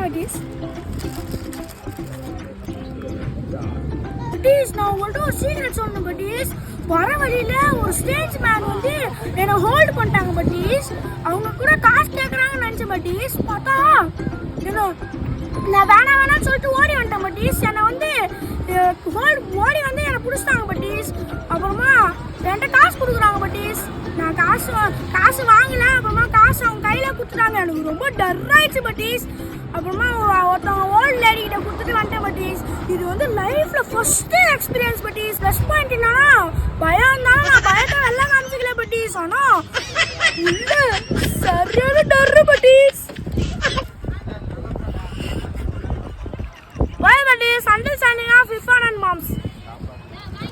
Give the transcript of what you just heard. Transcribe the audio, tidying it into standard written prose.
Buddies. Buddies நான் உங்கள்கிட்ட ஒரு சீக்ரெட் சொல்லணும் பட்டீஸ். வர வழியில ஒரு ஸ்டேஜ் மேன் வந்து என்னை ஹோல்ட் பண்ணிட்டாங்க பட்டீஸ். அவங்க கூட காசு கேட்குறாங்கன்னு நினச்சேன் பட்டீஸ். பார்த்தா நான் வேணாம்னு சொல்லிட்டு ஓடி வந்துட்டேன் பட்டீஸ். என்னை வந்து ஓடி வந்து என்னை பிடிச்சிட்டாங்க பட்டீஸ். அப்புறமா என்கிட்ட காசு கொடுக்குறாங்க பட்டீஸ். நான் காசு வாங்கல. அப்புறமா காசு அவங்க கையில் கொடுத்துட்டாங்க. எனக்கு ரொம்ப டர்ராயிடுச்சு பட்டீஸ். அப்புறமா ஒருத்தவங்க ஓல்டு லேடி கிட்ட கொடுத்துட்டு வந்துட்டேன் பட்டீஸ். இது வந்து லைஃப்ல first experience buddies. Plus point என்னன்னா பயம் தான். நான் பயத்தை எல்லாம் காமிச்சிக்கல பட்டீஸ். ஆனா இல்ல சரியான டர்ரு buddies. Bye buddies, until signing off, Irfan and Moms.